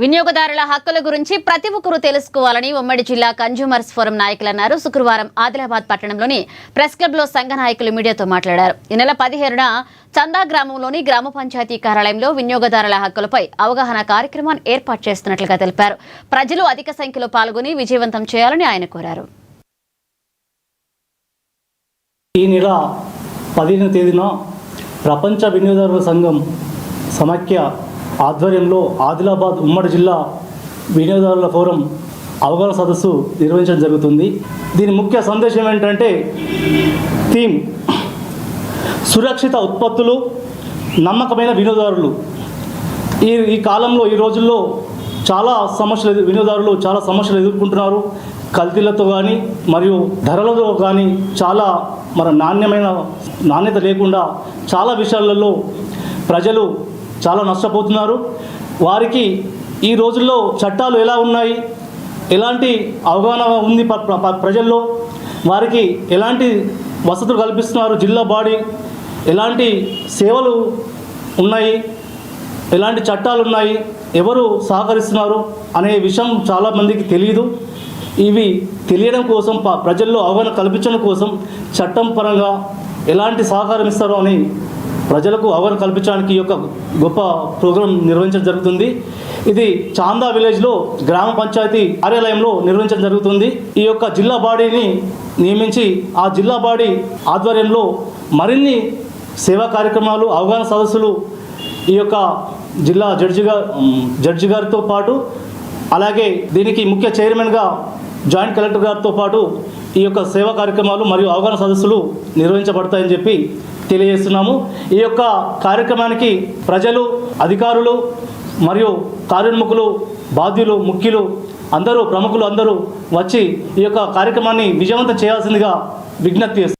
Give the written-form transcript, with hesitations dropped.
వినియోగదారుల హక్కుల గురించి ప్రతి ఒక్కరూ తెలుసుకోవాలని ఉమ్మడి జిల్లా కన్జ్యూమర్స్ ఫోరం నాయకులు అన్నారు. శుక్రవారం ఆదిలాబాద్ పట్టణంలోని ప్రెస్ క్లబ్ లో సంఘ నాయకులు మీడియాతో మాట్లాడారు. ఈ నెల 17న చందా గ్రామంలోని గ్రామ పంచాయతీ కార్యాలయంలో వినియోగదారుల హక్కులపై అవగాహన కార్యక్రమాన్ని ఏర్పాటు చేస్తున్నట్లుగా తెలిపారు. ప్రజలు అధిక సంఖ్యలో పాల్గొని విజయవంతం చేయాలని ఆయన కోరారు. ఈ నెల 15వ తేదీన ప్రపంచ వినియోగదారుల సంఘం సమాఖ్య ఆధ్వర్యంలో ఆదిలాబాద్ ఉమ్మడి జిల్లా వినియోగదారుల ఫోరం అవగాహన సదస్సు నిర్వహించడం జరుగుతుంది. దీని ముఖ్య సందేశం ఏంటంటే థీమ్ సురక్షిత ఉత్పత్తులు, నమ్మకమైన వినియోగదారులు. ఈ కాలంలో ఈ రోజుల్లో వినియోగదారులు చాలా సమస్యలు ఎదుర్కొంటున్నారు. కల్తీలతో కానీ మరియు ధరలతో కానీ చాలా నాణ్యత లేకుండా చాలా విషయాలలో ప్రజలు చాలా నష్టపోతున్నారు. వారికి ఈ రోజుల్లో చట్టాలు ఎలా ఉన్నాయి, ఎలాంటి అవగాహన ఉంది ప్రజల్లో, వారికి ఎలాంటి వసతులు కల్పిస్తున్నారు, జిల్లా బాడీ ఎలాంటి సేవలు ఉన్నాయి, ఎలాంటి చట్టాలు ఉన్నాయి, ఎవరు సహకరిస్తున్నారు అనే విషయం చాలామందికి తెలియదు. ఇవి తెలియడం కోసం ప్రజల్లో అవగాహన కల్పించడం కోసం చట్టం పరంగా ఎలాంటి సహకారం ఇస్తారో అని ప్రజలకు అవగాహన కల్పించడానికి ఈ యొక్క గొప్ప ప్రోగ్రాం నిర్వహించడం జరుగుతుంది. ఇది చాందా విలేజ్లో గ్రామ పంచాయతీ కార్యాలయంలో నిర్వహించడం జరుగుతుంది. ఈ యొక్క జిల్లా బాడీని నియమించి ఆ జిల్లా బాడీ ఆధ్వర్యంలో మరిన్ని సేవా కార్యక్రమాలు, అవగాహన సదస్సులు ఈ యొక్క జిల్లా జడ్జి గారితో పాటు అలాగే దీనికి ముఖ్య చైర్మన్గా జాయింట్ కలెక్టర్ గారితో పాటు ఈ యొక్క సేవా కార్యక్రమాలు మరియు అవగాహన సదస్సులు నిర్వహించబడతాయని చెప్పి తెలియజేస్తున్నాము. ఈ యొక్క కార్యక్రమానికి ప్రజలు, అధికారులు మరియు కార్యోన్ముఖులు, బాధ్యులు, ముఖ్యులు అందరూ, ప్రముఖులు అందరూ వచ్చి ఈ యొక్క కార్యక్రమాన్ని విజయవంతం చేయాల్సిందిగా విజ్ఞప్తి చేస్తున్నారు.